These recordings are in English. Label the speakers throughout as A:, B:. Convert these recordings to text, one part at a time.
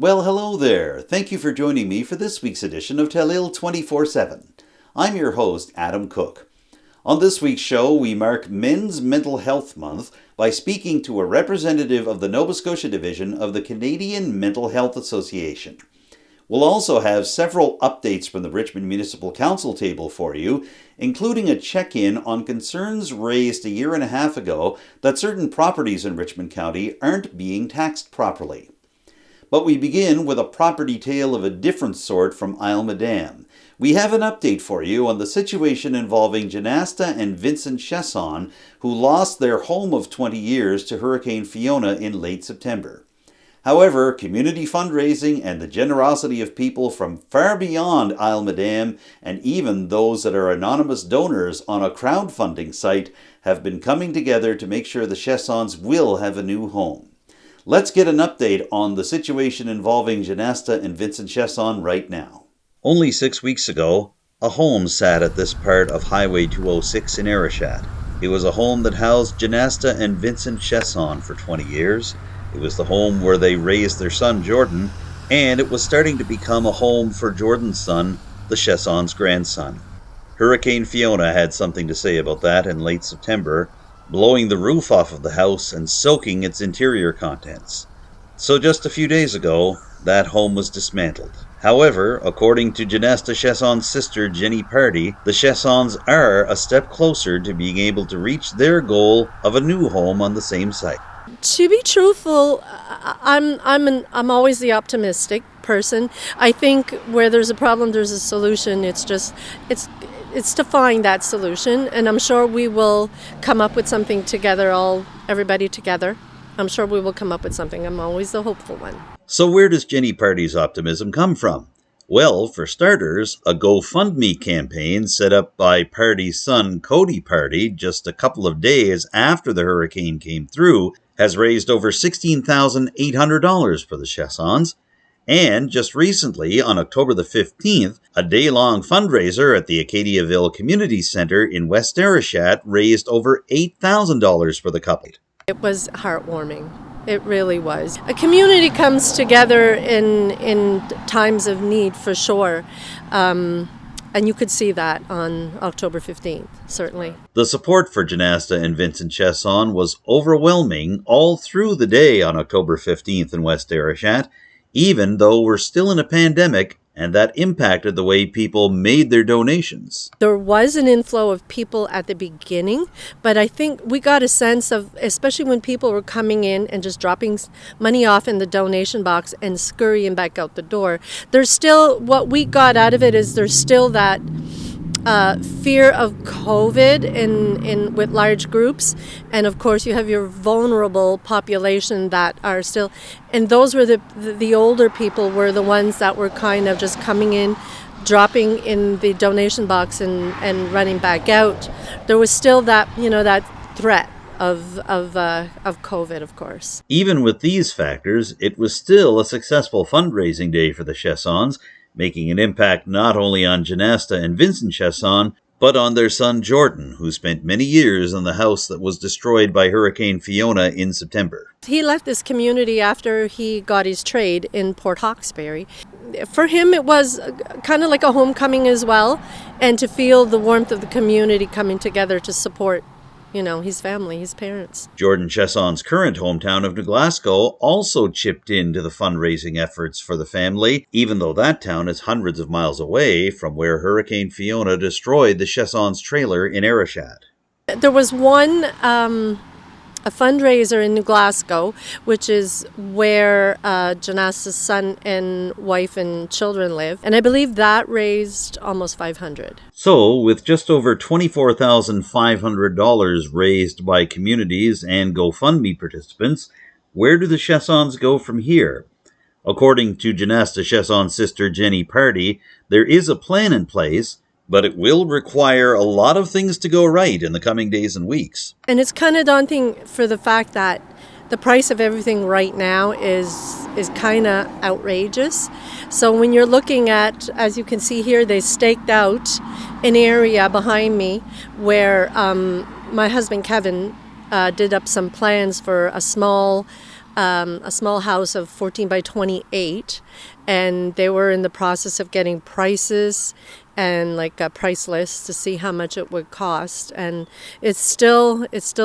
A: Well, hello there. Thank you for joining me for this week's edition of Telile 24/7. I'm your host, Adam Cook. On this week's show, we mark Men's Mental Health Month by speaking to a representative of the Nova Scotia Division of the Canadian Mental Health Association. We'll also have several updates from the Richmond Municipal Council table for you, including a check-in on concerns raised a year and a half ago that certain properties in Richmond County aren't being taxed properly. But we begin with a property tale of a different sort from Isle Madame. We have an update for you on the situation involving Janasta and Vincent Chesson, who lost their home of 20 years to Hurricane Fiona in late September. However, community fundraising and the generosity of people from far beyond Isle Madame, and even those that are anonymous donors on a crowdfunding site, have been coming together to make sure the Chessons will have a new home. Let's get an update on the situation involving Janasta and Vincent Chesson right now. Only 6 weeks ago, a home sat at this part of Highway 206 in Arichat. It was a home that housed Janasta and Vincent Chesson for 20 years. It was the home where they raised their son Jordan, and it was starting to become a home for Jordan's son, the Chessons' grandson. Hurricane Fiona had something to say about that in late September, blowing the roof off of the house and soaking its interior contents. So just a few days ago, that home was dismantled. However, according to Janasta Chesson's sister Jenny Pardy, the Chessons are a step closer to being able to reach their goal of a new home on the same site.
B: To be truthful, I'm always the optimistic person. I think where there's a problem, there's a solution. It's to find that solution, and I'm sure we will come up with something together, everybody together. I'm sure we will come up with something. I'm always the hopeful one.
A: So where does Jenny Pardy's optimism come from? Well, for starters, a GoFundMe campaign set up by Pardy's son Cody Pardy just a couple of days after the hurricane came through has raised over $16,800 for the Chessons. And just recently, on October the 15th, a day-long fundraiser at the Acadiaville Community Centre in West Arichat raised over $8,000 for the couple.
B: It was heartwarming. It really was. A community comes together in times of need, for sure. And you could see that on October 15th, certainly.
A: The support for Janasta and Vincent Chesson was overwhelming all through the day on October 15th in West Arichat, even though we're still in a pandemic, and that impacted the way people made their donations.
B: There was an inflow of people at the beginning, but I think we got a sense of, especially when people were coming in and just dropping money off in the donation box and scurrying back out the door. There's still, what we got out of it is there's still that fear of COVID in with large groups, and of course you have your vulnerable population that are still, and those were the older people were the ones that were kind of just coming in, dropping in the donation box and running back out. There was still that, that threat of COVID, of course.
A: Even with these factors, it was still a successful fundraising day for the Chessons, making an impact not only on Janasta and Vincent Chesson, but on their son Jordan, who spent many years in the house that was destroyed by Hurricane Fiona in September.
B: He left this community after he got his trade in Port Hawkesbury. For him, it was kind of like a homecoming as well, and to feel the warmth of the community coming together to support his family, his parents.
A: Jordan Chesson's current hometown of New Glasgow also chipped into the fundraising efforts for the family, even though that town is hundreds of miles away from where Hurricane Fiona destroyed the Chessons' trailer in Arichat.
B: There was a fundraiser in New Glasgow, which is where Janasta's son and wife and children live, and I believe that raised almost $500.
A: So, with just over $24,500 raised by communities and GoFundMe participants, where do the Chessons go from here? According to Janasta Chesson's sister Jenny Pardy, there is a plan in place, but it will require a lot of things to go right in the coming days and weeks.
B: And it's kind of daunting for the fact that the price of everything right now is kind of outrageous. So when you're looking at, as you can see here, they staked out an area behind me where my husband Kevin did up some plans for a small a small house of 14 by 28, and they were in the process of getting prices and like a price list to see how much it would cost, and it's still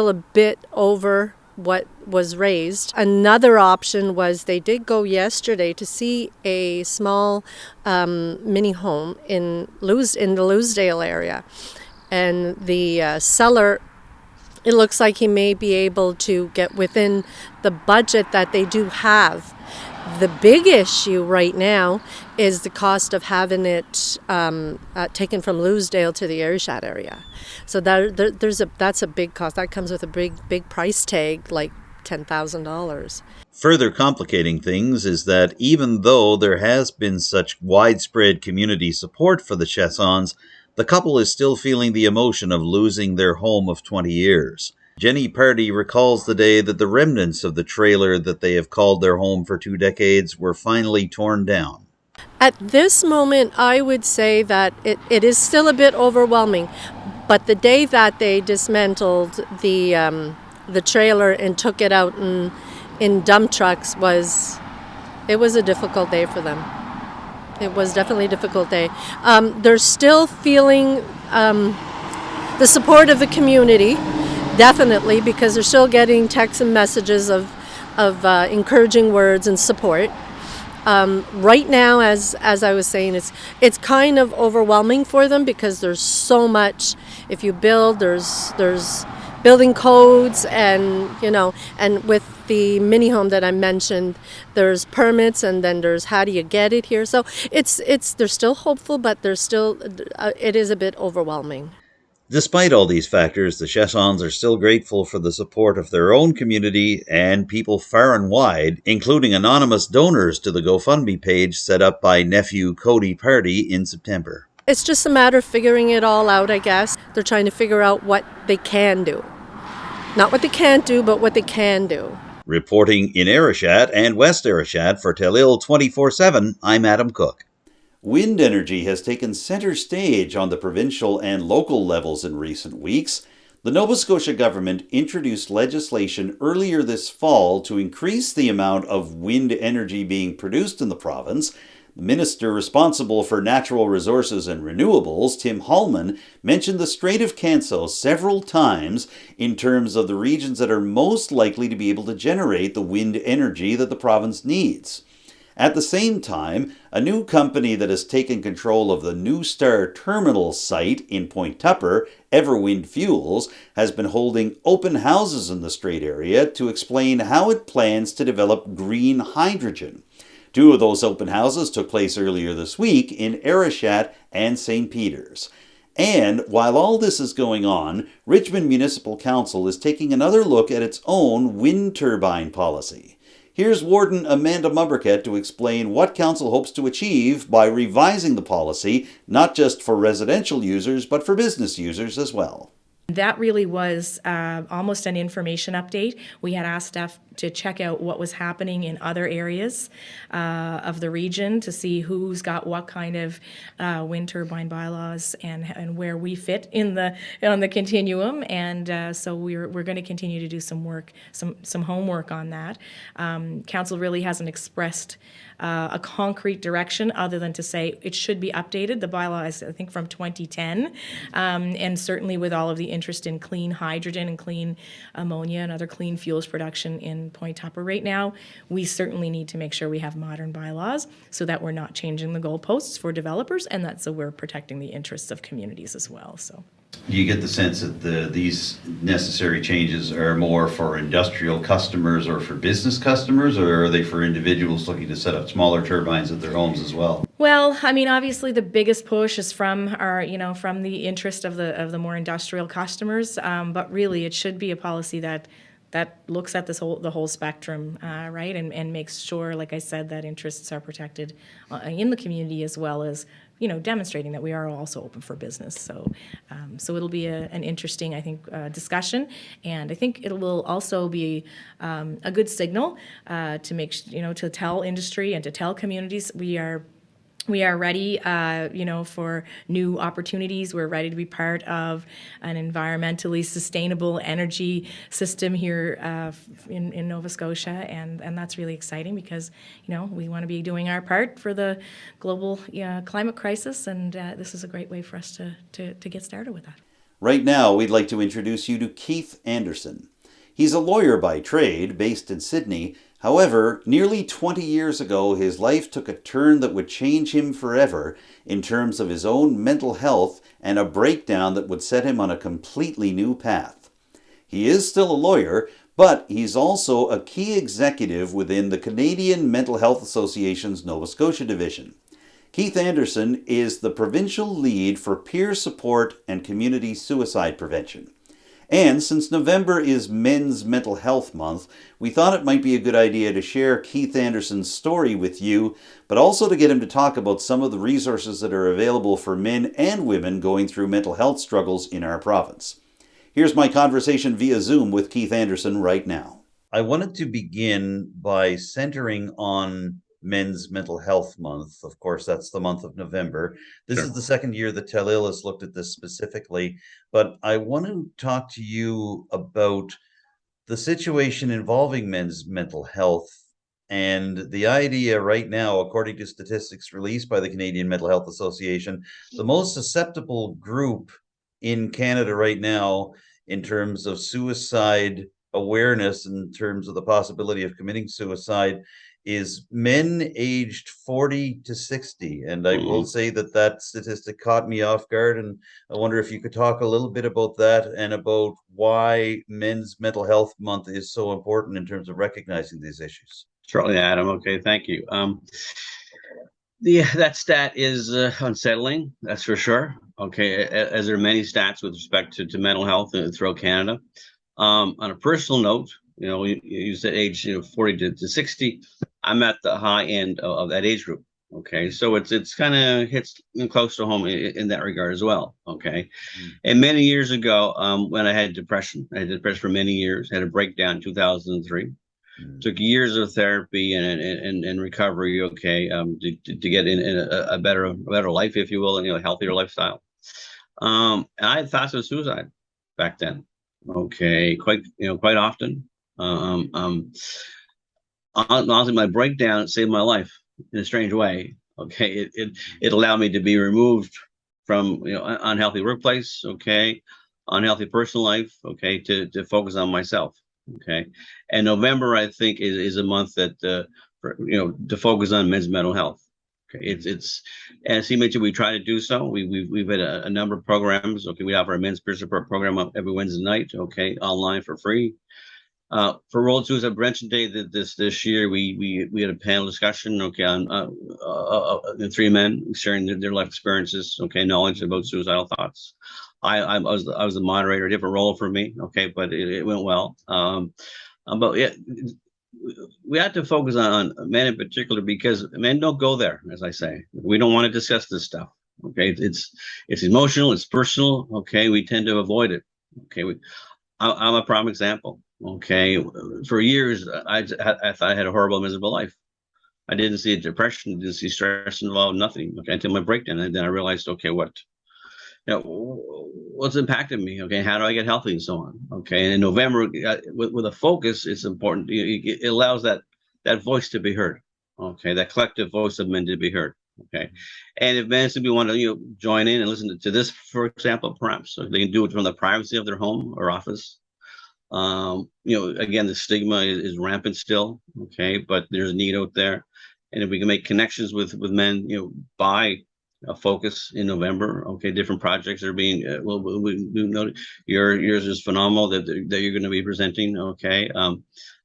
B: a bit over what was raised. Another option was they did go yesterday to see a small mini home in the Louisdale area, and the seller, it looks like he may be able to get within the budget that they do have. The big issue right now is the cost of having it taken from Louisdale to the Arichat area. So that's a big cost. That comes with a big price tag, like $10,000.
A: Further complicating things is that even though there has been such widespread community support for the Chessons, the couple is still feeling the emotion of losing their home of 20 years. Jenny Pardee recalls the day that the remnants of the trailer that they have called their home for 2 decades were finally torn down.
B: At this moment, I would say that it is still a bit overwhelming, but the day that they dismantled the trailer and took it out in dump trucks was a difficult day for them. It was definitely a difficult day. They're still feeling the support of the community, definitely, because they're still getting texts and messages of encouraging words and support. Right now, as I was saying, it's kind of overwhelming for them because there's so much. If you build, there's building codes, and and with the mini home that I mentioned, there's permits, and then there's how do you get it here. So they're still hopeful, but it is a bit overwhelming.
A: Despite all these factors, the Chessons are still grateful for the support of their own community and people far and wide, including anonymous donors to the GoFundMe page set up by nephew Cody Pardee in September.
B: It's just a matter of figuring it all out, I guess. They're trying to figure out what they can do. Not what they can't do, but what they can do.
A: Reporting in Arichat and West Arichat for Telile 24/7, I'm Adam Cook. Wind energy has taken center stage on the provincial and local levels in recent weeks. The Nova Scotia government introduced legislation earlier this fall to increase the amount of wind energy being produced in the province. The minister responsible for natural resources and renewables, Tim Hallman, mentioned the Strait of Canso several times in terms of the regions that are most likely to be able to generate the wind energy that the province needs. At the same time, a new company that has taken control of the New Star Terminal site in Point Tupper, Everwind Fuels, has been holding open houses in the Strait area to explain how it plans to develop green hydrogen. 2 of those open houses took place earlier this week in Arichat and St. Peter's. And while all this is going on, Richmond Municipal Council is taking another look at its own wind turbine policy. Here's Warden Amanda Mumbercat to explain what Council hopes to achieve by revising the policy, not just for residential users, but for business users as well.
C: That really was almost an information update. We had asked staff to check out what was happening in other areas of the region to see who's got what kind of wind turbine bylaws and where we fit on the continuum. And so we're going to continue to do some work, some homework on that. Council really hasn't expressed a concrete direction other than to say it should be updated. The bylaw is, I think, from 2010, and certainly with all of the interest in clean hydrogen and clean ammonia and other clean fuels production in Point Tupper right now, we certainly need to make sure we have modern bylaws so that we're not changing the goalposts for developers, and that so we're protecting the interests of communities as well. So.
A: Do you get the sense that these necessary changes are more for industrial customers or for business customers, or are they for individuals looking to set up smaller turbines at their homes as well?
C: Well, I mean, obviously the biggest push is from from the interest of the more industrial customers, but really it should be a policy that looks at the whole spectrum, right, and makes sure, like I said, that interests are protected in the community as well as demonstrating that we are also open for business. So it'll be an interesting, I think, discussion, and I think it will also be a good signal to make to tell industry and to tell communities we are We are ready, for new opportunities. We're ready to be part of an environmentally sustainable energy system here in Nova Scotia, and that's really exciting because, we want to be doing our part for the global climate crisis, and this is a great way for us to get started with that.
A: Right now, we'd like to introduce you to Keith Anderson. He's a lawyer by trade, based in Sydney. However, nearly 20 years ago, his life took a turn that would change him forever in terms of his own mental health and a breakdown that would set him on a completely new path. He is still a lawyer, but he's also a key executive within the Canadian Mental Health Association's Nova Scotia Division. Keith Anderson is the Provincial Lead for Peer Support and Community Suicide Prevention. And since November is Men's Mental Health Month, we thought it might be a good idea to share Keith Anderson's story with you, but also to get him to talk about some of the resources that are available for men and women going through mental health struggles in our province. Here's my conversation via Zoom with Keith Anderson right now. I wanted to begin by centering on Men's Mental Health Month. Of course, that's the month of November. This
D: Sure.
A: is the second year that Telile has looked at this specifically, but I want to talk to you about the situation involving men's mental health and the idea right now, according to statistics released by the Canadian Mental Health Association, the most susceptible group in Canada right now in terms of suicide awareness, in terms of the possibility of committing suicide, is men aged 40 to 60. And I will say that that statistic caught me off guard. And I wonder if you could talk a little bit about that and about why Men's Mental Health Month is so important in terms of recognizing these issues.
D: Certainly, Adam. Okay, thank you. That stat is unsettling, that's for sure. Okay, as there are many stats with respect to mental health throughout Canada. On a personal note, you said age 40 to 60. I'm at the high end of that age group. Okay, so it's kind of hits close to home in that regard as well. Okay, and many years ago, when I had depression for many years, had a breakdown in 2003. Took years of therapy and recovery. Okay, to get in a better life, if you will, and a healthier lifestyle. And I had thoughts of suicide back then. Okay, quite often. Honestly, my breakdown saved my life in a strange way. Okay, it allowed me to be removed from unhealthy workplace. Okay, unhealthy personal life. Okay, to focus on myself. Okay, and November, I think, is a month that to focus on men's mental health. Okay, it's as he mentioned, we try to do so. We've had a number of programs. Okay, we offer a men's peer support program every Wednesday night. Okay, online for free. For World Suicide Prevention Day this year, we had a panel discussion. Okay, on the three men sharing their life experiences. Okay, knowledge about suicidal thoughts. I was the moderator, a different role for me. Okay, but it went well. But yeah, we have to focus on men in particular because men don't go there. As I say, we don't want to discuss this stuff. Okay, it's emotional, it's personal. Okay, we tend to avoid it. Okay, I'm a prime example. Okay, for years I thought I had a horrible, miserable life. I didn't see depression, didn't see stress involved, nothing. Okay, until my breakdown, and then I realized, okay, what's impacted me? Okay, how do I get healthy and so on? Okay, and in November, with a focus, it's important. It allows that voice to be heard. Okay, that collective voice of men to be heard. Okay, and if men simply want to join in and listen to this, for example, perhaps so they can do it from the privacy of their home or office. Again, the stigma is rampant still. Okay, but there's a need out there, and if we can make connections with men, by a focus in November. Okay, different projects are being. We know yours is phenomenal that you're going to be presenting. Okay,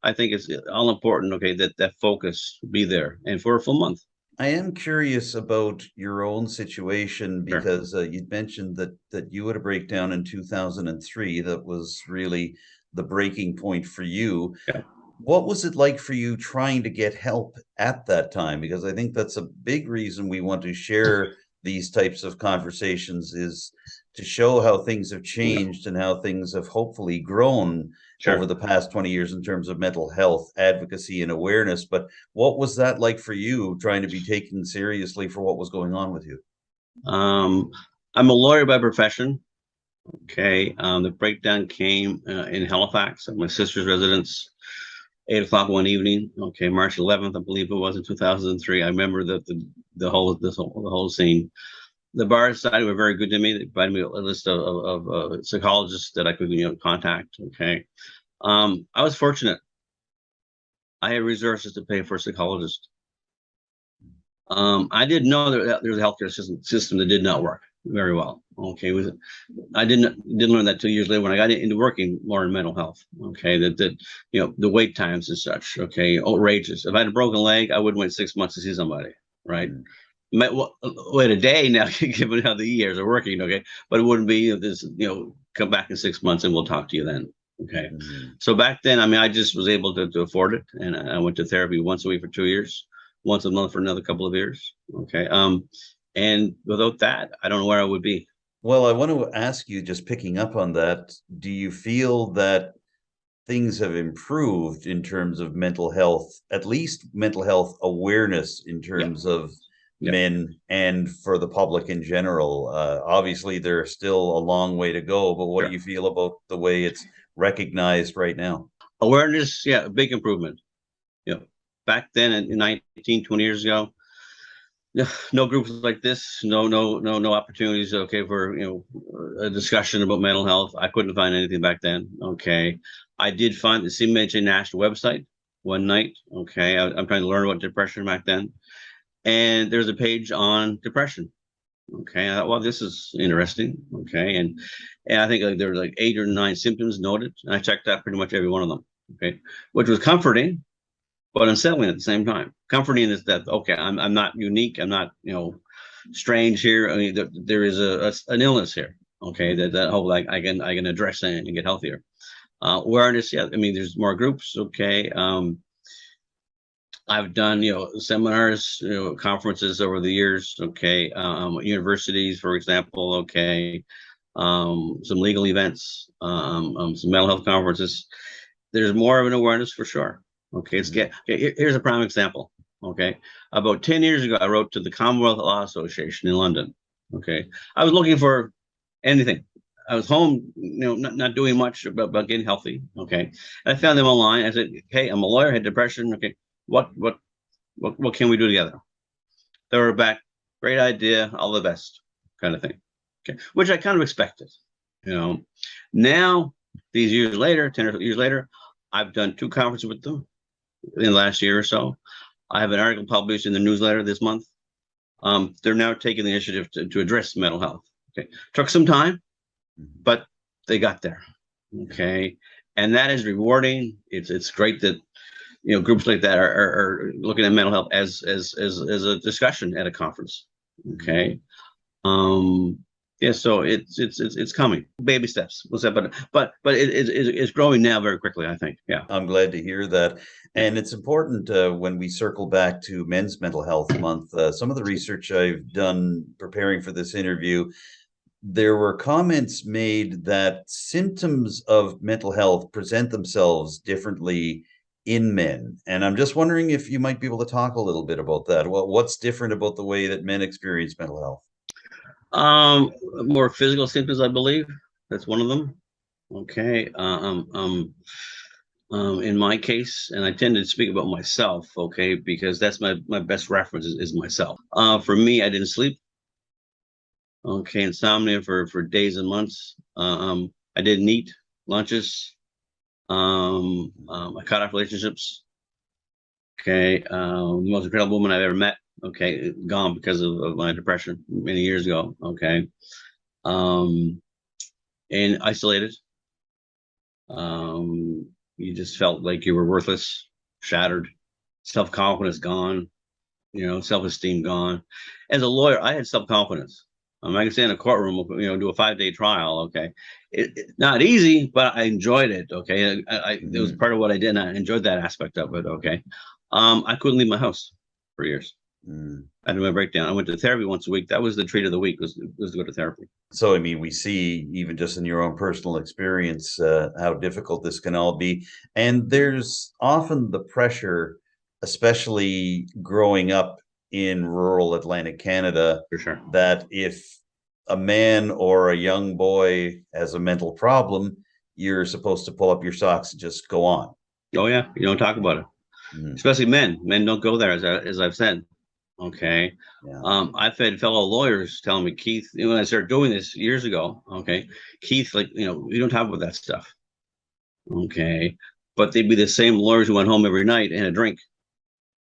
D: I think it's all important. Okay, that focus be there, and for a full month.
A: I am curious about your own situation because you'd mentioned that you had a breakdown in 2003 that was really the breaking point for you.
D: Yeah.
A: What was it like for you trying to get help at that time? Because I think that's a big reason we want to share these types of conversations, is to show how things have changed and how things have hopefully grown
D: Sure.
A: over the past 20 years in terms of mental health advocacy and awareness. But what was that like for you, trying to be taken seriously for what was going on with you?
D: I'm a lawyer by profession. Okay. The breakdown came in Halifax at my sister's residence, 8 o'clock one evening. Okay, March 11th, I believe it was, in 2003. I remember the whole scene. The bar side were very good to me. They provided me a list of psychologists that I could contact. Okay. I was fortunate. I had resources to pay for a psychologist. I didn't know that there was a healthcare system that did not work very well. Okay, I didn't learn that 2 years later when I got into working more in mental health. Okay, that the wait times and such. Okay, outrageous. If I had a broken leg, I wouldn't wait 6 months to see somebody. Right. Might wait a day now, given how the years are working. Okay, but it wouldn't be this. Come back in 6 months and we'll talk to you then. Okay. So back then, I mean, I just was able to afford it, and I went to therapy once a week for 2 years, once a month for another couple of years. Okay. And without that, I don't know where I would be.
A: Well, I want to ask you, just picking up on that, do you feel that things have improved in terms of mental health, at least mental health awareness in terms of men and for the public in general? Obviously, there's still a long way to go, but what do you feel about the way it's recognized right now?
D: Awareness, a big improvement. Back then in 19, 20 years ago, no groups like this, no opportunities. Okay, for a discussion about mental health. I couldn't find anything back then. Okay, I did find the CMHA national website one night. Okay, I'm trying to learn about depression back then, and there's a page on depression. Okay, I thought, well, this is interesting. Okay, and I think there were like 8 or 9 symptoms noted, and I checked out pretty much every one of them. Okay, which was comforting, but unsettling at the same time. Comforting is that, okay, I'm not unique. I'm not strange here. I mean, there is an illness here. Okay, that hopefully I can address it and get healthier. Awareness, I mean, there's more groups. Okay. I've done, seminars, conferences over the years. Okay. Universities, for example. Okay. Some legal events, some mental health conferences. There's more of an awareness for sure. Okay. Here's a prime example. Okay. About 10 years ago, I wrote to the Commonwealth Law Association in London. Okay. I was looking for anything. I was home, not doing much about getting healthy. Okay. And I found them online. I said, hey, I'm a lawyer, I had depression. Okay. What can we do together? They were back. Great idea. All the best, kind of thing. Okay. Which I kind of expected. Now, these years later, 10 or years later, I've done 2 conferences with them in the last year or so. I have an article published in the newsletter this month. They're now taking the initiative to address mental health. Okay. Took some time, but they got there. Okay. And that is rewarding. It's great that groups like that are looking at mental health as a discussion at a conference. Okay. So it's coming, baby steps. We'll say, but it's growing now very quickly, I think. Yeah,
A: I'm glad to hear that, and it's important when we circle back to Men's Mental Health Month. Some of the research I've done preparing for this interview, there were comments made that symptoms of mental health present themselves differently in men, and I'm just wondering if you might be able to talk a little bit about that. Well, what's different about the way that men experience mental health?
D: More physical symptoms, I believe. That's one of them. Okay. In my case, and I tend to speak about myself, okay, because that's my best reference is myself. For me, I didn't sleep. Okay, insomnia for days and months. I didn't eat lunches. I cut off relationships. Okay, the most incredible woman I've ever met. Okay, gone because of my depression many years ago. Okay, and isolated. You just felt like you were worthless, shattered, self-confidence gone, self-esteem gone. As a lawyer, I had self-confidence. I can stay in a courtroom, do a 5-day trial. Okay, not easy, but I enjoyed it. Okay, it was part of what I did, and I enjoyed that aspect of it. Okay, I couldn't leave my house for years. I had my breakdown. I went to therapy once a week. That was the treat of the week, was to go to therapy.
A: So, I mean, we see even just in your own personal experience how difficult this can all be. And there's often the pressure, especially growing up in rural Atlantic Canada,
D: For sure.
A: that if a man or a young boy has a mental problem, you're supposed to pull up your socks and just go on.
D: Oh yeah, you don't talk about it. Especially men. Men don't go there, as I've said. Okay.
A: Yeah.
D: I've had fellow lawyers telling me, Keith, when I started doing this years ago, okay, Keith, like, we don't talk about that stuff. Okay. But they'd be the same lawyers who went home every night and had a drink.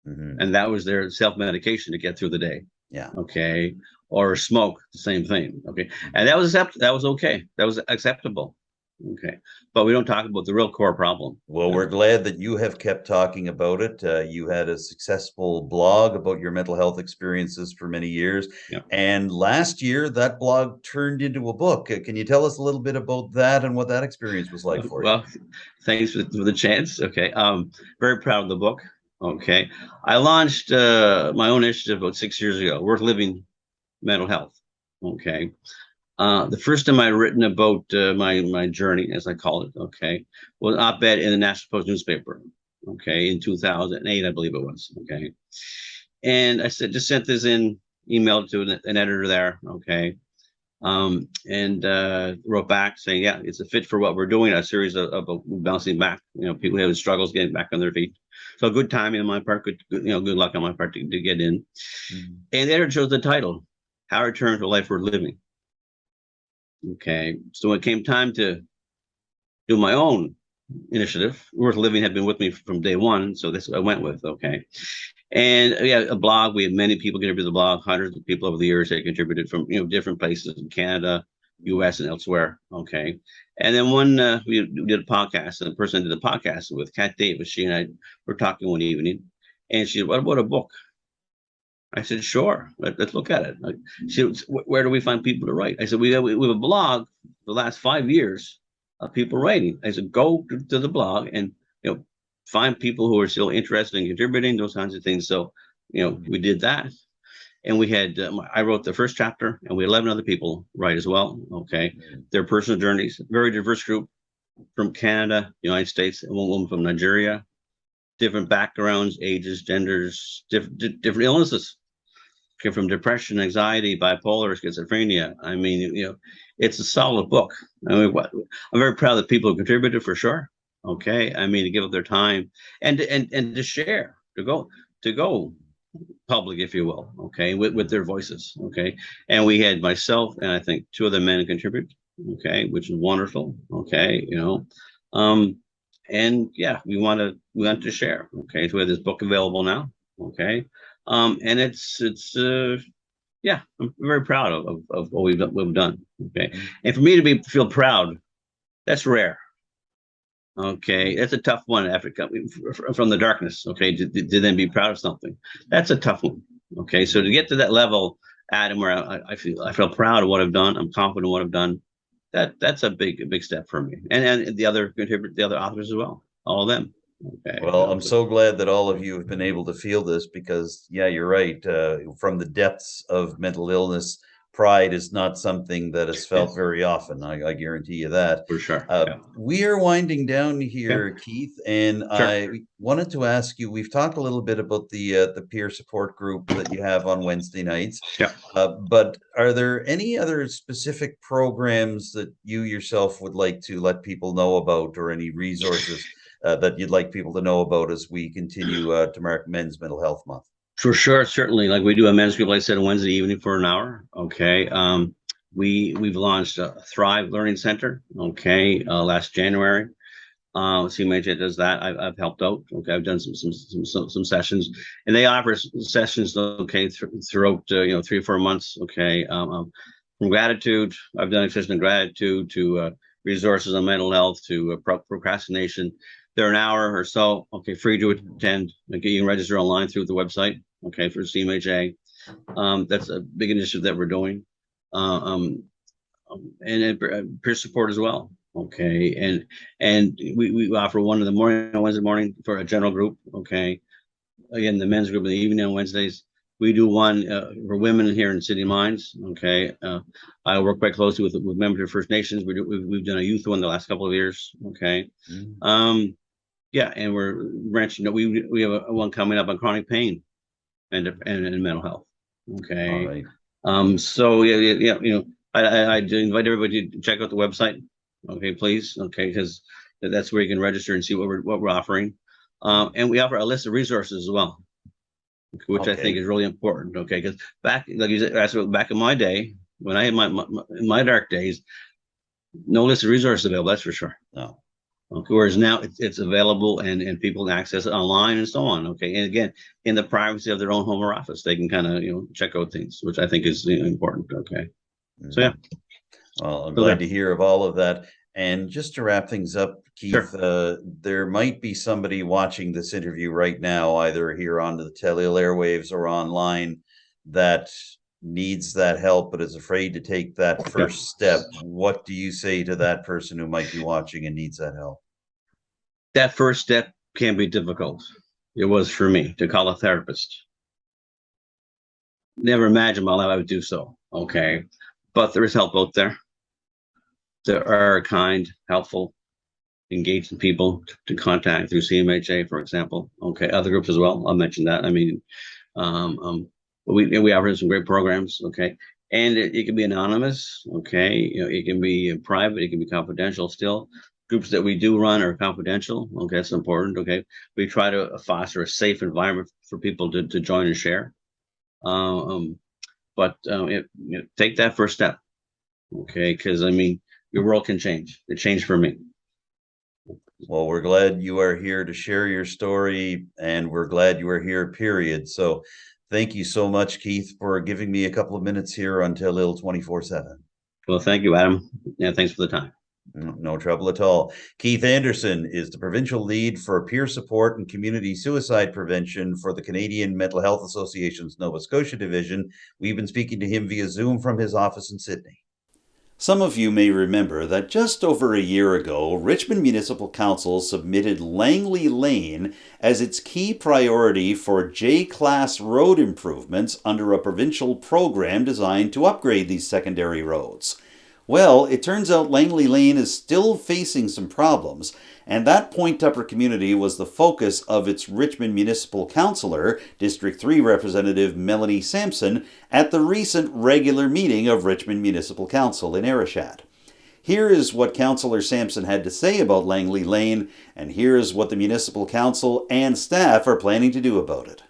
D: And that was their self-medication to get through the day.
A: Yeah.
D: Okay. Or smoke, the same thing. Okay. And that was okay. That was acceptable. Okay. But we don't talk about the real core problem.
A: Well, we're glad that you have kept talking about it. You had a successful blog about your mental health experiences for many years.
D: Yeah.
A: And last year, that blog turned into a book. Can you tell us a little bit about that and what that experience was like for you?
D: Well, thanks for the chance. Okay. Very proud of the book. Okay. I launched my own initiative about 6 years ago, Worth Living Mental Health. Okay. The first time I written about my journey, as I call it, okay, was an op-ed in the National Post newspaper, okay, in 2008, I believe it was, okay. And I just sent this email to an editor there, okay, and wrote back saying, yeah, it's a fit for what we're doing, a series of bouncing back, people who have struggles getting back on their feet. So good timing on my part, good luck on my part to get in. And the editor chose the title, How I Return to a Life Worth Living. Okay, so when it came time to do my own initiative, Worth Living had been with me from day one, so this I went with. Okay, and yeah, a blog. We had many people contribute to the blog, hundreds of people over the years that contributed from different places in Canada, U.S. and elsewhere. Okay, and then we did a podcast, and the person I did the podcast with, Kat Davis, she and I were talking one evening, and she said, "What about a book?" I said, sure, let's look at it. She said, where do we find people to write? I said, we have a blog for the last 5 years of people writing. I said, go to the blog and find people who are still interested in contributing, those kinds of things. So, we did that. And we had, I wrote the first chapter, and we had 11 other people write as well. Okay. Their personal journeys, very diverse group from Canada, United States, and one woman from Nigeria, different backgrounds, ages, genders, different illnesses. From depression, anxiety, bipolar, schizophrenia. I mean, it's a solid book. I mean, I'm very proud that people have contributed, for sure. Okay, I mean, to give up their time and to share, to go public, if you will. Okay, with their voices. Okay, and we had myself and I think 2 other men contribute. Okay, which is wonderful. Okay, and yeah, we want to share. Okay, so we have this book available now. Okay. And it's yeah, I'm very proud of what we've done. Okay, and for me to feel proud, that's rare. Okay, that's a tough one after coming from the darkness. Okay, to then be proud of something, that's a tough one. Okay, so to get to that level, Adam, where I feel proud of what I've done, I'm confident in what I've done. That's a big step for me, and the other authors as well, all of them. Okay.
A: Well, I'm so glad that all of you have been able to feel this because, yeah, you're right. From the depths of mental illness, pride is not something that is felt very often. I guarantee you that.
D: For sure.
A: We are winding down here, Keith, and
D: Sure.
A: I wanted to ask you, we've talked a little bit about the peer support group that you have on Wednesday nights.
D: Yeah.
A: But are there any other specific programs that you yourself would like to let people know about, or any resources that you'd like people to know about as we continue to mark Men's Mental Health Month?
D: For sure, certainly. Like we do a men's group, like I said, on Wednesday evening for an hour. Okay. We've launched a Thrive Learning Center. Okay. Last January. CMHA does that. I've helped out. Okay. I've done some sessions, and they offer sessions. Okay. Throughout 3 or 4 months. Okay. From gratitude, I've done a session of gratitude to resources on mental health to procrastination. They're an hour or so, okay, free to attend. Okay, you can register online through the website, okay, for CMHA. That's a big initiative that we're doing. And peer support as well, okay. And we offer one in the morning on Wednesday morning for a general group, okay. Again, the men's group in the evening on Wednesdays. We do one for women here in City Mines. Okay, I work quite closely with members of First Nations. We've done a youth one the last couple of years. Okay, yeah, and we're branching. We have one coming up on chronic pain and mental health. Okay,
A: All right.
D: So yeah, I invite everybody to check out the website. Okay, please. Okay, because that's where you can register and see what we're offering. And we offer a list of resources as well, which I think is really important. Okay, because back, like you said, back in my day, when I had my dark days, no list of resources available. That's for sure.
A: No.
D: Okay, whereas now it's available and people can access it online and so on. Okay, and again, in the privacy of their own home or office, they can kind of check out things, which I think is important. Okay, so yeah.
A: Well, I'm glad to hear of all of that. And just to wrap things up, Keith, there might be somebody watching this interview right now, either here on the Telile airwaves or online, that needs that help but is afraid to take that first step. What do you say to that person who might be watching and needs that help?
D: That first step can be difficult. It was for me to call a therapist. Never imagined my life I would do so. Okay, but there is help out there. There are kind, helpful, engaging people to contact through CMHA, for example. Okay, other groups as well. I'll mention that. I mean, we offer some great programs. Okay, and it can be anonymous. Okay, it can be private. It can be confidential. Still, groups that we do run are confidential. Okay, that's important. Okay, we try to foster a safe environment for people to join and share. But take that first step. Okay, because I mean, your world can change. It changed for me.
A: Well, we're glad you are here to share your story, and we're glad you are here, period. So thank you so much, Keith, for giving me a couple of minutes here on Telile 24/7.
D: Well, thank you, Adam. Yeah, thanks for the time.
A: No trouble at all. Keith Anderson is the Provincial Lead for Peer Support and Community Suicide Prevention for the Canadian Mental Health Association's Nova Scotia Division. We've been speaking to him via Zoom from his office in Sydney. Some of you may remember that just over a year ago, Richmond Municipal Council submitted Langley Lane as its key priority for J-class road improvements under a provincial program designed to upgrade these secondary roads. Well, it turns out Langley Lane is still facing some problems, and that Point Tupper community was the focus of its Richmond Municipal Councillor, District 3 Representative Melanie Sampson, at the recent regular meeting of Richmond Municipal Council in Arichat. Here is what Councillor Sampson had to say about Langley Lane, and here is what the Municipal Council and staff are planning to do about it.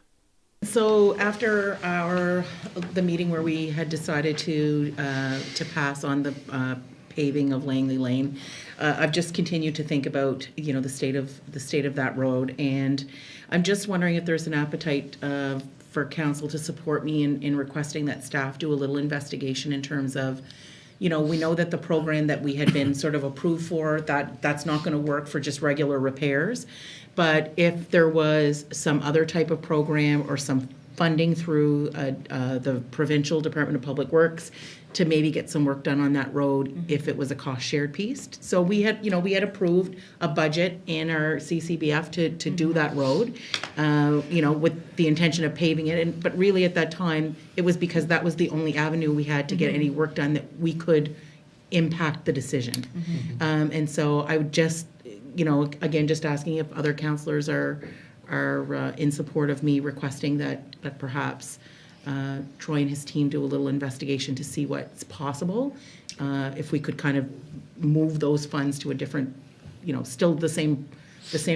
E: So after the meeting where we had decided to pass on the paving of Langley Lane, I've just continued to think about the state of that road, and I'm just wondering if there's an appetite for council to support me in requesting that staff do a little investigation in terms of, we know that the program that we had been sort of approved for, that's not going to work for just regular repairs. But if there was some other type of program or some funding through the Provincial Department of Public Works to maybe get some work done on that road, if it was a cost shared piece. So we had approved a budget in our CCBF to do that road, with the intention of paving it. But really at that time, it was because that was the only avenue we had to get any work done that we could impact the decision. And so I would just, again, just asking if other councillors are in support of me requesting that perhaps Troy and his team do a little investigation to see what's possible. If we could kind of move those funds to a different, still the same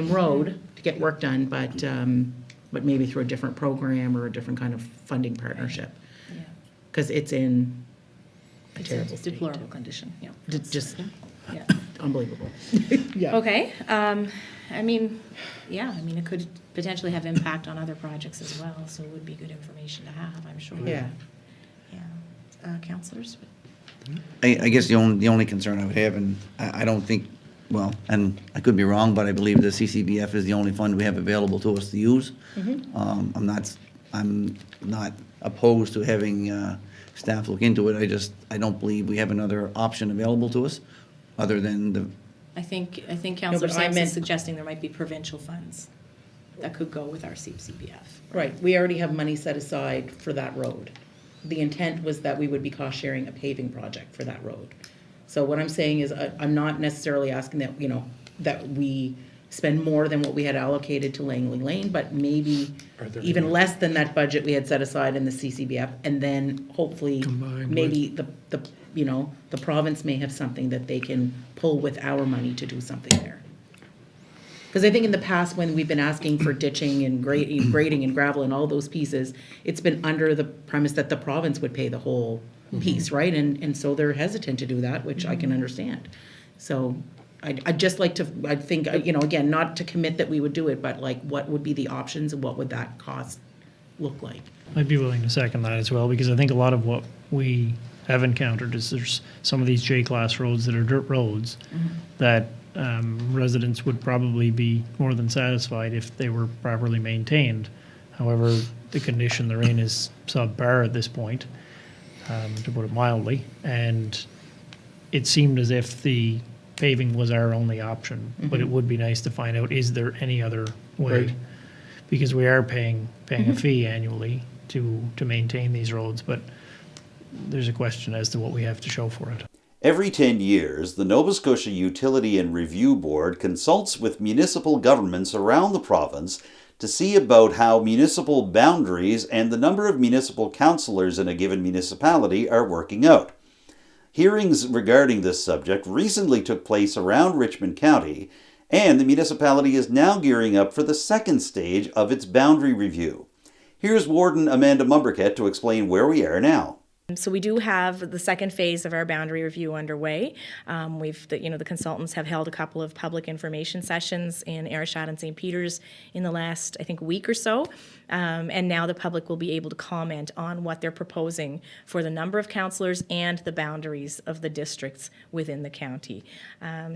E: road to get work done, but maybe through a different program or a different kind of funding partnership. Because it's in a terrible state.
C: Deplorable condition. Yeah.
E: Just unbelievable.
C: Okay. It could potentially have impact on other projects as well, so it would be good information to have, I'm sure.
E: Yeah.
C: Councillors?
F: I guess the only concern I would have, and I don't think, well, and I could be wrong, but I believe the CCBF is the only fund we have available to us to use. I'm not opposed to having staff look into it. I don't believe we have another option available to us other than the.
C: I think Councillor Sampson is suggesting there might be provincial funds. that could go with our CCBF.
E: Right, we already have money set aside for that road. The intent was that we would be cost sharing a paving project for that road. So what I'm saying is, I'm not necessarily asking that, that we spend more than what we had allocated to Langley Lane, but maybe even less than that budget we had set aside in the CCBF, and then hopefully maybe the province may have something that they can pull with our money to do something there. Because I think in the past, when we've been asking for ditching and grading and gravel and all those pieces, it's been under the premise that the province would pay the whole piece, right? And so they're hesitant to do that, which I can understand. So I'd just like to, I think, again, not to commit that we would do it, but like, what would be the options and what would that cost look like?
G: I'd be willing to second that as well, because I think a lot of what we have encountered is there's some of these J-class roads that are dirt roads that residents would probably be more than satisfied if they were properly maintained. However, the condition they're in is subpar at this point, to put it mildly, and it seemed as if the paving was our only option, but it would be nice to find out, is there any other way?
F: Right.
G: Because we are paying a fee annually to maintain these roads, but there's a question as to what we have to show for it.
A: Every 10 years, the Nova Scotia Utility and Review Board consults with municipal governments around the province to see about how municipal boundaries and the number of municipal councillors in a given municipality are working out. Hearings regarding this subject recently took place around Richmond County, and the municipality is now gearing up for the second stage of its boundary review. Here's Warden Amanda Mumberket to explain where we are now.
C: So we do have the second phase of our boundary review underway. The consultants have held a couple of public information sessions in Arichat and St. Peters in the last, I think, week or so. And now the public will be able to comment on what they're proposing for the number of councillors and the boundaries of the districts within the county.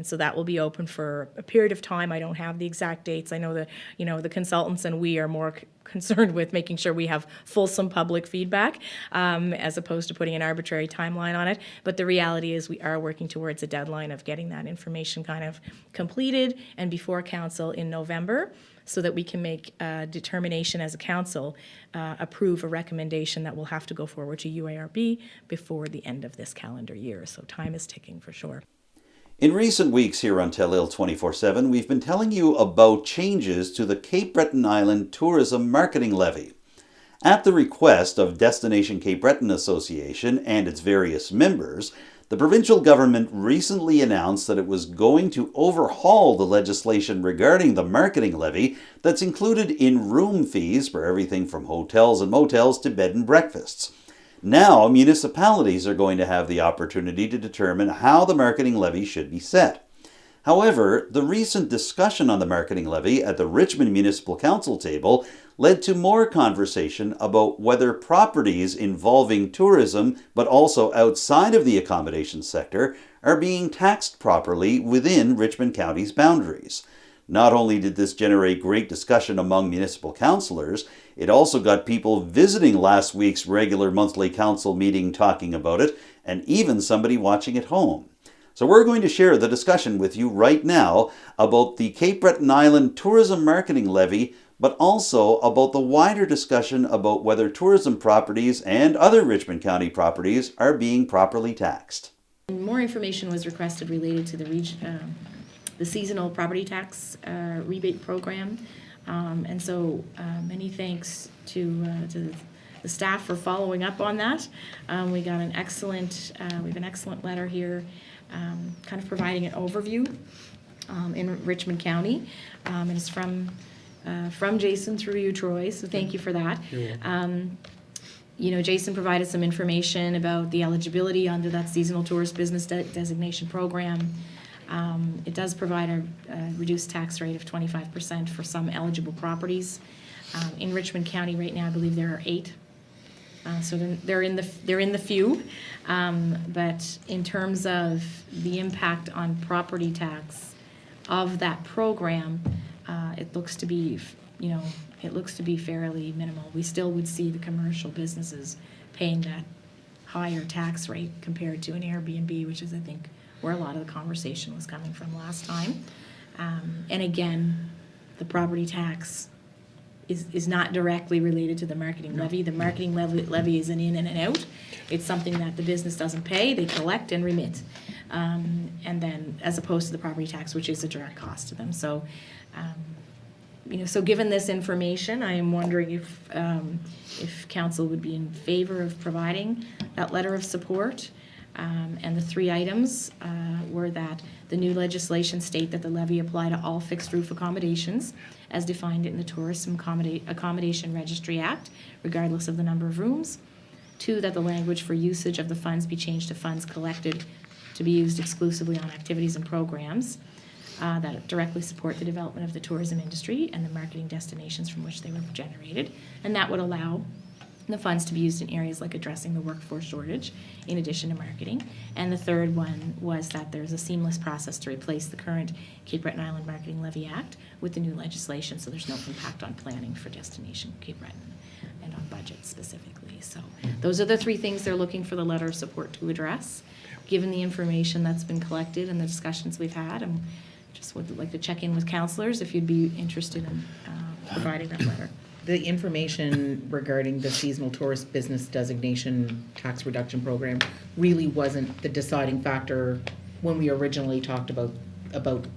C: So that will be open for a period of time. I don't have the exact dates. I know the consultants and we are more concerned with making sure we have fulsome public feedback as opposed to putting an arbitrary timeline on it. But the reality is we are working towards a deadline of getting that information kind of completed and before council in November, so that we can make a determination as a council, approve a recommendation that will have to go forward to UARB before the end of this calendar year. So time is ticking for sure.
A: In recent weeks here on Telile 24/7, we've been telling you about changes to the Cape Breton Island Tourism Marketing Levy. At the request of Destination Cape Breton Association and its various members, the provincial government recently announced that it was going to overhaul the legislation regarding the marketing levy that's included in room fees for everything from hotels and motels to bed and breakfasts. Now, municipalities are going to have the opportunity to determine how the marketing levy should be set. However, the recent discussion on the marketing levy at the Richmond Municipal Council table led to more conversation about whether properties involving tourism, but also outside of the accommodation sector, are being taxed properly within Richmond County's boundaries. Not only did this generate great discussion among municipal councillors, it also got people visiting last week's regular monthly council meeting talking about it, and even somebody watching at home. So we're going to share the discussion with you right now about the Cape Breton Island Tourism Marketing Levy, but also about the wider discussion about whether tourism properties and other Richmond County properties are being properly taxed.
C: More information was requested related to the seasonal property tax rebate program. And so many thanks to the staff for following up on that. We got an excellent, we have an excellent letter here kind of providing an overview in Richmond County. And it's from Jason through you, Troy, so thank you for that. Jason provided some information about the eligibility under that seasonal tourist business designation program. It does provide a reduced tax rate of 25% for some eligible properties. In Richmond County right now, I believe there are 8. So they're in the few. But in terms of the impact on property tax of that program, it looks to be, fairly minimal. We still would see the commercial businesses paying that higher tax rate compared to an Airbnb, which is, I think, where a lot of the conversation was coming from last time. And again, the property tax is not directly related to the marketing levy. The marketing levy is an in and an out. It's something that the business doesn't pay, they collect and remit. And then, as opposed to the property tax, which is a direct cost to them. So, so given this information, I am wondering if council would be in favor of providing that letter of support. And the three items were that the new legislation state that the levy apply to all fixed roof accommodations as defined in the Tourism Accommodation Registry Act, regardless of the number of rooms. 2, that the language for usage of the funds be changed to funds collected to be used exclusively on activities and programs that directly support the development of the tourism industry and the marketing destinations from which they were generated. And that would allow the funds to be used in areas like addressing the workforce shortage, in addition to marketing. And the third one was that there's a seamless process to replace the current Cape Breton Island Marketing Levy Act with the new legislation, so there's no impact on planning for destination Cape Breton and on budget specifically. So those are the three things they're looking for the letter of support to address. Given the information that's been collected and the discussions we've had, I just would like to check in with councillors if you'd be interested in providing that letter.
E: The information regarding the seasonal tourist business designation tax reduction program really wasn't the deciding factor when we originally talked about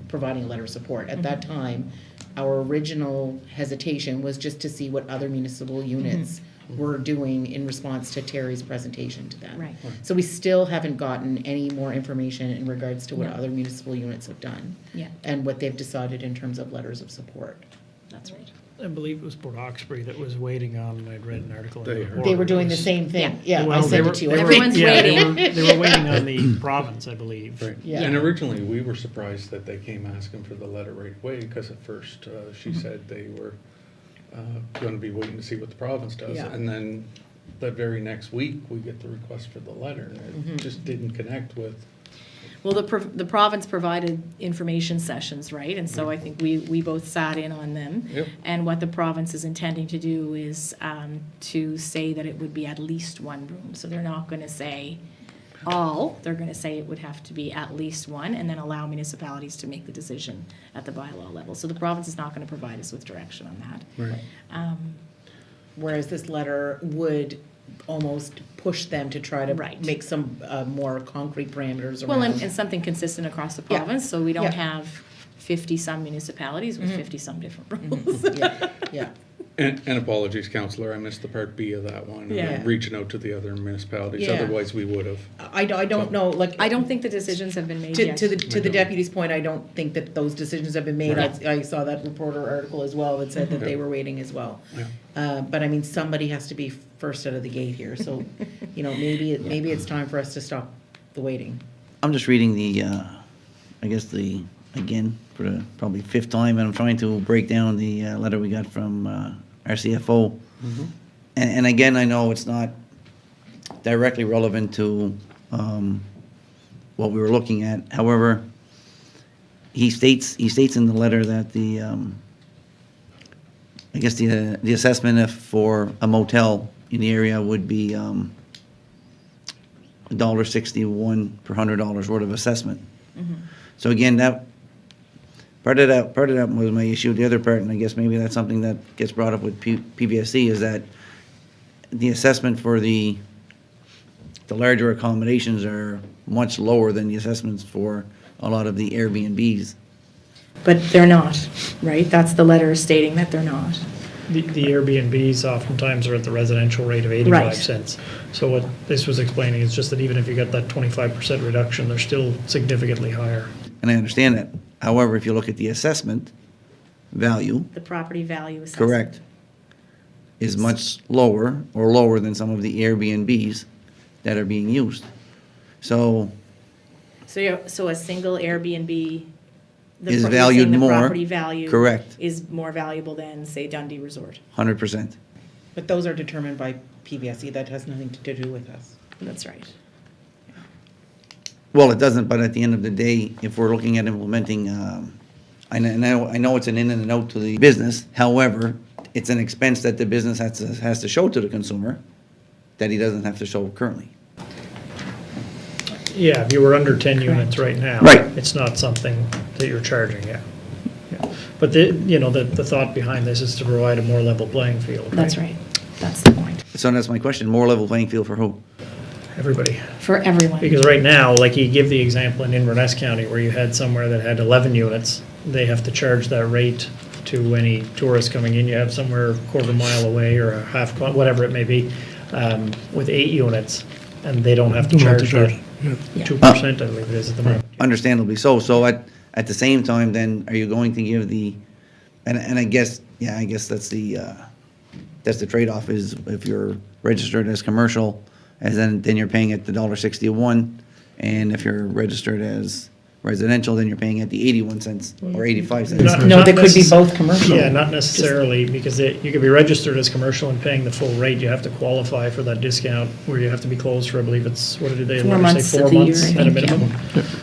E: providing a letter of support. At that time, our original hesitation was just to see what other municipal units were doing in response to Terry's presentation to them.
C: Right.
E: So we still haven't gotten any more information in regards to what other municipal units have done.
C: Yeah.
E: And what they've decided in terms of letters of support.
C: That's right.
G: I believe it was Port Hawkesbury that was waiting on, I'd read an article. in the report.
E: They were doing the same thing. Yeah,
G: Well,
E: I sent it to you.
C: Everyone's waiting.
G: They were waiting on the province, I believe.
H: Right.
E: Yeah.
H: And originally, we were surprised that they came asking for the letter right away, because at first, she said they were going to be waiting to see what the province does.
E: Yeah.
H: And then the very next week, we get the request for the letter, and it just didn't connect with.
C: Well, the province provided information sessions, right? And so I think we both sat in on them.
H: Yep.
C: And what the province is intending to do is to say that it would be at least one room. So they're not going to say all, they're going to say it would have to be at least one, and then allow municipalities to make the decision at the bylaw level. So the province is not going to provide us with direction on that.
H: Right.
E: Whereas this letter would almost push them to try to
C: Right.
E: make some more concrete parameters around.
C: Well, and something consistent across the
E: Yeah.
C: province, so we don't
E: Yeah.
C: have 50-some municipalities with 50-some different rules.
E: Yeah.
H: And apologies, councillor, I missed the part B of that one.
C: Yeah.
H: Reaching out to the other municipalities,
E: Yeah.
H: otherwise we would have.
E: I don't know, like.
C: I don't think the decisions have been made
E: To
C: yet.
E: the deputy's point, I don't think that those decisions have been made. I saw that reporter article as well that said that they were waiting as well.
H: Yeah.
E: But I mean, somebody has to be first out of the gate here, so, maybe it's time for us to stop the waiting.
F: I'm just reading again, for the probably fifth time, and I'm trying to break down the letter we got from our CFO. And again, I know it's not directly relevant to what we were looking at. However, he states in the letter that the assessment for a motel in the area would be $1.61 per $100 worth of assessment. So again, that part of that was my issue. The other part, and I guess maybe that's something that gets brought up with PVSC, is that the assessment for the larger accommodations are much lower than the assessments for a lot of the Airbnbs.
C: But they're not, right? That's the letter stating that they're not.
G: The Airbnbs oftentimes are at the residential rate of 85
C: Right.
G: cents. So what this was explaining is just that even if you got that 25% reduction, they're still significantly higher.
F: And I understand that. However, if you look at the assessment value,
C: The property value assessment.
F: correct, is much lower than some of the Airbnbs that are being used. So
C: So a single Airbnb
F: Is
C: you're
F: valued
C: saying the
F: more,
C: property value
F: correct.
C: is more valuable than, say, Dundee Resort.
F: 100%.
E: But those are determined by PVSC, that has nothing to do with us.
C: That's right.
F: Well, it doesn't, but at the end of the day, if we're looking at implementing, I know it's an in and an out to the business. However, it's an expense that the business has to show to the consumer that he doesn't have to show currently.
G: Yeah, if you were under 10 units right now.
F: Right.
G: It's not something that you're charging, yeah. But the thought behind this is to provide a more level playing field.
C: That's right. That's the point.
F: So that's my question, more level playing field for who?
G: Everybody.
C: For everyone.
G: Because right now, like you give the example in Inverness County where you had somewhere that had 11 units, they have to charge that rate to any tourists coming in. You have somewhere a quarter mile away or a half, whatever it may be, with 8 units, and they don't have to charge that 2%, I believe it is at the moment.
F: Understandably so. So at the same time, then, are you going to give the, and I guess that's the trade-off is if you're registered as commercial, as then you're paying at the $1.60 a one, and if you're registered as residential, then you're paying at the 81 cents or 85 cents.
C: No, they could be both commercial.
G: Yeah, not necessarily, because you could be registered as commercial and paying the full rate. You have to qualify for that discount where you have to be closed for, I believe it's, what did they say, 4 months
C: of the year, I
G: at a
C: think,
G: minimum.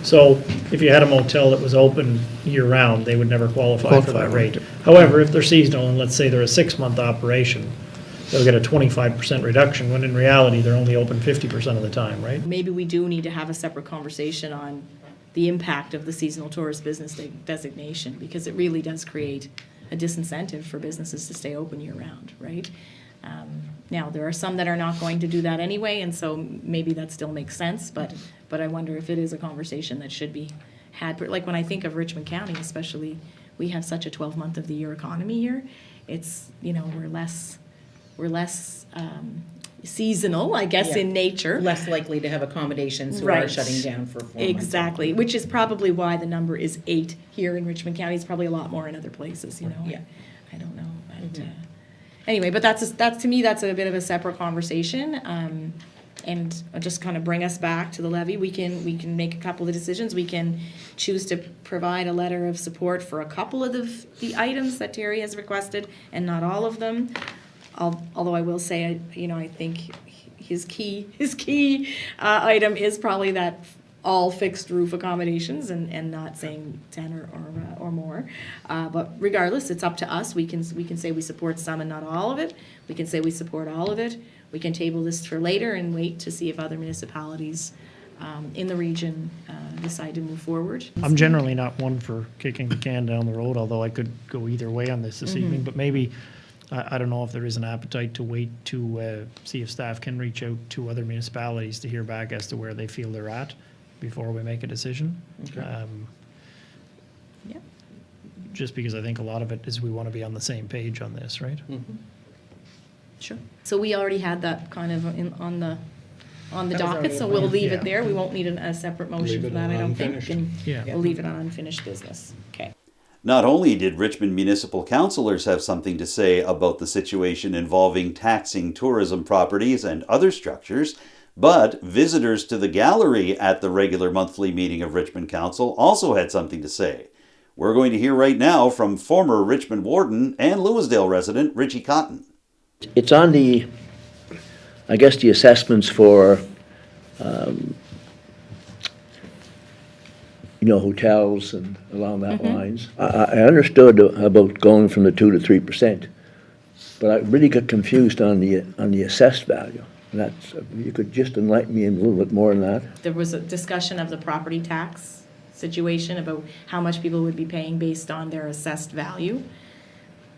G: So if you had a motel that was open year-round, they would never qualify for that rate. However, if they're seasonal, and let's say they're a 6-month operation, they'll get a 25% reduction, when in reality, they're only open 50% of the time, right?
I: Maybe we do need to have a separate conversation on the impact of the seasonal tourist business designation, because it really does create a disincentive for businesses to stay open year-round, right? Now, there are some that are not going to do that anyway, and so maybe that still makes sense, but I wonder if it is a conversation that should be had. Like when I think of Richmond County especially, we have such a 12-month of the year economy here. It's, we're less seasonal, I guess, in nature.
E: Less likely to have accommodations who are shutting down for 4 months.
I: Exactly, which is probably why the number is 8 here in Richmond County. It's probably a lot more in other places,
E: Yeah.
I: I don't know. But, anyway, but that's to me, that's a bit of a separate conversation. And just kind of bring us back to the levy. We can make a couple of decisions. We can choose to provide a letter of support for a couple of the items that Terry has requested, and not all of them. Although I will say, I think his key item is probably that all fixed roof accommodations, and not saying 10 or more. But regardless, it's up to us. We can say we support some and not all of it. We can say we support all of it. We can table this for later and wait to see if other municipalities in the region decide to move forward.
G: I'm generally not one for kicking the can down the road, although I could go either way on this evening, but maybe, I don't know if there is an appetite to wait to see if staff can reach out to other municipalities to hear back as to where they feel they're at before we make a decision.
E: Okay.
G: Just because I think a lot of it is we want to be on the same page on this, right?
E: Mm-hmm.
I: Sure. So we already had that kind of on the
E: was
I: docket,
E: already
I: so
E: in
I: we'll
E: mind.
I: leave
G: Yeah.
I: it there. We won't need a separate motion
H: Leave
I: for
H: it
I: that,
H: on
I: I don't think.
H: unfinished.
I: And
G: Yeah.
I: we'll leave it on unfinished business. Okay.
A: Not only did Richmond municipal councillors have something to say about the situation involving taxing tourism properties and other structures, but visitors to the gallery at the regular monthly meeting of Richmond Council also had something to say. We're going to hear right now from former Richmond warden and Lewisdale resident Richie Cotton.
J: It's on the assessments for, hotels and along that lines. I understood about going from the 2 to 3%, but I really got confused on the assessed value. That's, you could just enlighten me a little bit more on that.
I: There was a discussion of the property tax situation about how much people would be paying based on their assessed value.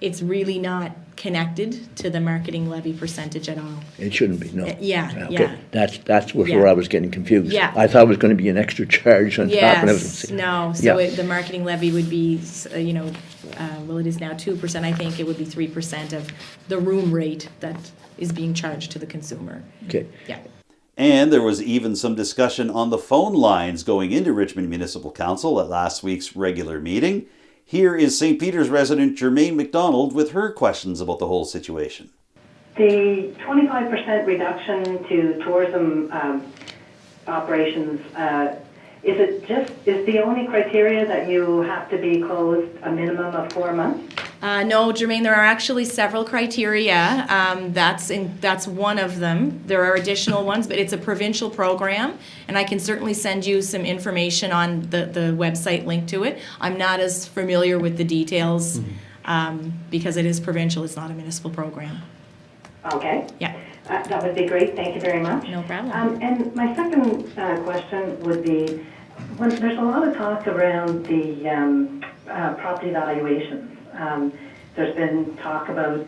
I: It's really not connected to the marketing levy percentage at all.
J: It shouldn't be, no.
I: Yeah.
J: That's where
I: Yeah.
J: I was getting confused.
I: Yeah.
J: I thought it was going to be an extra charge on top and everything.
I: No, so
J: Yeah.
I: the marketing levy would be, well, it is now 2%, I think it would be 3% of the room rate that is being charged to the consumer.
J: Okay.
I: Yeah.
A: And there was even some discussion on the phone lines going into Richmond Municipal Council at last week's regular meeting. Here is St. Peter's resident Jermaine McDonald with her questions about the whole situation.
K: The 25% reduction to tourism operations, is the only criteria that you have to be closed a minimum of 4 months?
I: No, Jermaine, there are actually several criteria. That's one of them. There are additional ones, but it's a provincial program, and I can certainly send you some information on the website link to it. I'm not as familiar with the details because it is provincial. It's not a municipal program.
K: Okay.
I: Yeah.
K: That would be great. Thank you very much.
I: No problem.
K: And my second question would be, there's a lot of talk around the property valuations. There's been talk about,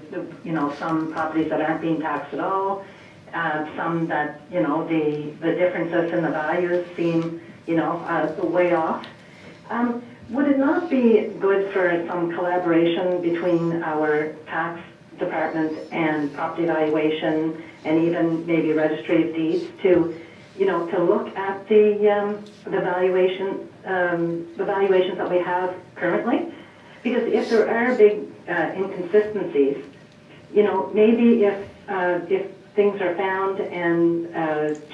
K: some properties that aren't being taxed at all, some that, the differences in the values seem, way off. Would it not be good for some collaboration between our tax department and property valuation and even maybe registry of deeds to look at the valuations that we have currently? Because if there are big inconsistencies, maybe if things are found and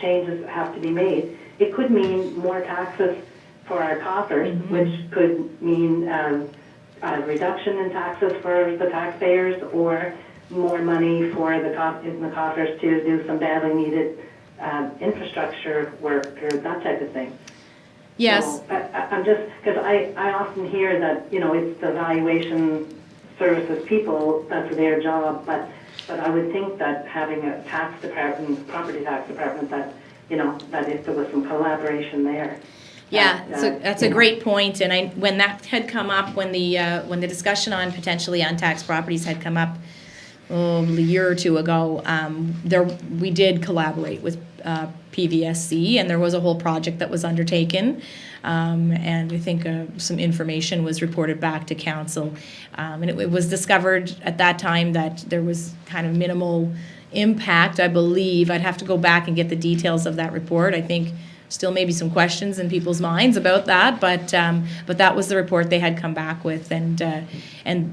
K: changes have to be made, it could mean more taxes for our coffers, which could mean a reduction in taxes for the taxpayers or more money for the coffers to do some badly needed infrastructure work or that type of thing.
I: Yes.
K: So I'm just, because I often hear that, it's the valuation services people, that's their job, but I would think that having a tax department, property tax department, that, that if there was some collaboration there.
I: Yeah, so that's a great point. And when that had come up, when the discussion on potentially untaxed properties had come up a year or two ago, we did collaborate with PVSC, and there was a whole project that was undertaken. And I think some information was reported back to council. And it was discovered at that time that there was kind of minimal impact, I believe. I'd have to go back and get the details of that report. I think still maybe some questions in people's minds about that, but that was the report they had come back with, and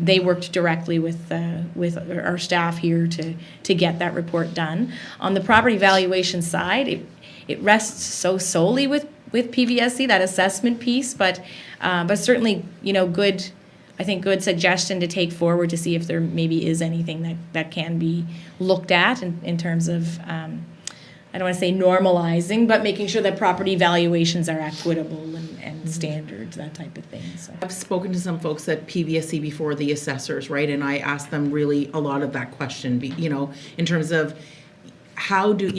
I: they worked directly with our staff here to get that report done. On the property valuation side, it rests so solely with PVSC, that assessment piece, but certainly, good suggestion to take forward to see if there maybe is anything that can be looked at in terms of, I don't want to say normalizing, but making sure that property valuations are equitable and standard, that type of thing. So
E: I've spoken to some folks at PVSC before, the assessors, right? And I asked them really a lot of that question, in terms of how do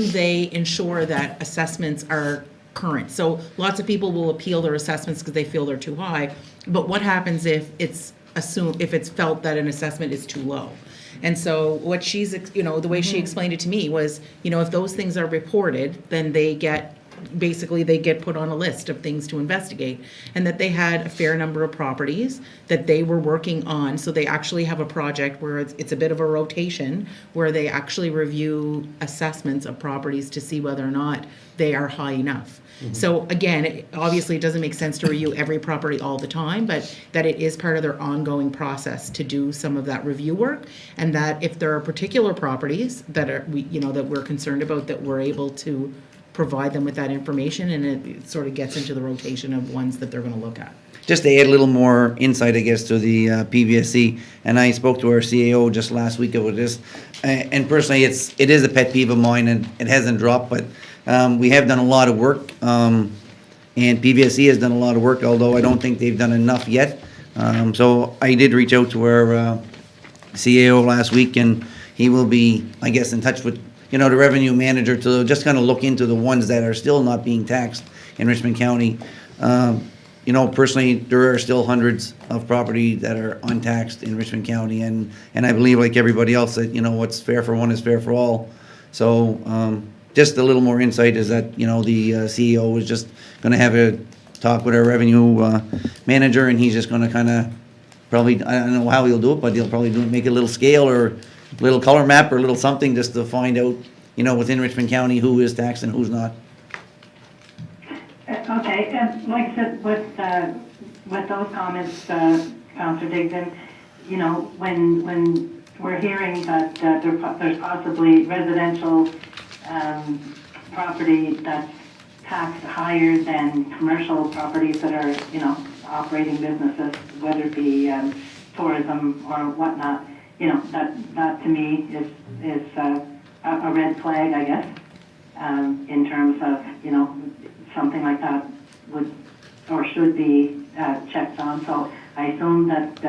E: they ensure that assessments are current? So lots of people will appeal their assessments because they feel they're too high. But what happens if it's felt that an assessment is too low? And so what she's, the way she explained it to me was, if those things are reported, then they get put on a list of things to investigate, and that they had a fair number of properties that they were working on. So they actually have a project where it's a bit of a rotation where they actually review assessments of properties to see whether or not they are high enough. So again, obviously it doesn't make sense to review every property all the time, but that it is part of their ongoing process to do some of that review work, and that if there are particular properties that that we're concerned about, that we're able to provide them with that information, and it sort of gets into the rotation of ones that they're going to look at.
F: Just to add a little more insight, I guess, to the PVSC, and I spoke to our CAO just last week about this, and personally, it is a pet peeve of mine, and it hasn't dropped, but we have done a lot of work, and PVSC has done a lot of work, although I don't think they've done enough yet. So I did reach out to our CAO last week, and he will be, I guess, in touch with the revenue manager to just kind of look into the ones that are still not being taxed in Richmond County. Personally, there are still hundreds of property that are untaxed in Richmond County, and I believe, like everybody else, that what's fair for one is fair for all. So just a little more insight is that the CEO is just going to have a talk with our revenue manager, and he's just going to kind of probably, I don't know how he'll do it, but he'll probably make a little scale or a little color map or a little something just to find out within Richmond County who is taxed and who's not.
K: Okay, like I said, with those comments, Councillor Digdon, when we're hearing that there's possibly residential property that's taxed higher than commercial properties that are, operating businesses, whether it be tourism or whatnot, that to me is a red flag, I guess, in terms of, something like that would or should be checked on. So I assume that,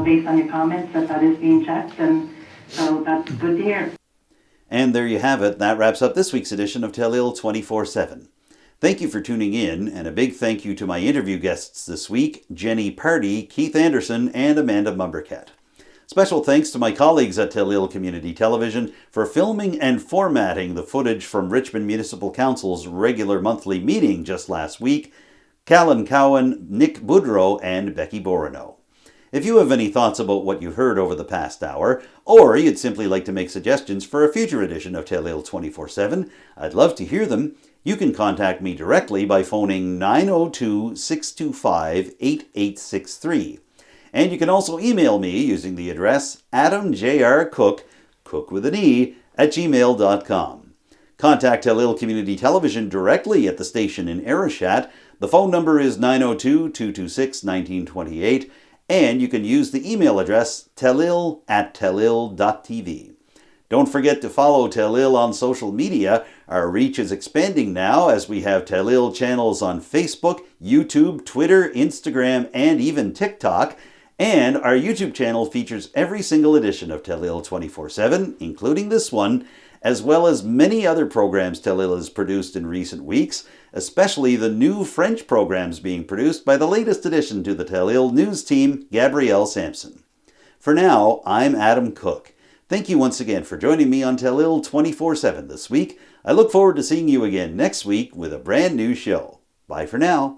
K: based on your comments, that is being checked, and so that's good to hear.
A: And there you have it. That wraps up this week's edition of Telile 24/7. Thank you for tuning in, and a big thank you to my interview guests this week, Jenny Pardy, Keith Anderson, and Amanda Mumbercat. Special thanks to my colleagues at Telile Community Television for filming and formatting the footage from Richmond Municipal Council's regular monthly meeting just last week, Callen, Cowan, Nick Boudreau, and Becky Bourinot. If you have any thoughts about what you heard over the past hour, or you'd simply like to make suggestions for a future edition of Telile 24/7, I'd love to hear them. You can contact me directly by phoning 902-625-8863. And you can also email me using the address adamjrcook, cook with an E, @gmail.com. Contact Telile Community Television directly at the station in Arichat. The phone number is 902-226-1928, and you can use the email address telile@telile.tv. Don't forget to follow Telile on social media. Our reach is expanding now as we have Telile channels on Facebook, YouTube, Twitter, Instagram, and even TikTok. And our YouTube channel features every single edition of Telile 24/7, including this one, as well as many other programs Telile has produced in recent weeks, especially the new French programs being produced by the latest addition to the Telile news team, Gabrielle Sampson. For now, I'm Adam Cook. Thank you once again for joining me on Telile 24/7 this week. I look forward to seeing you again next week with a brand new show. Bye for now.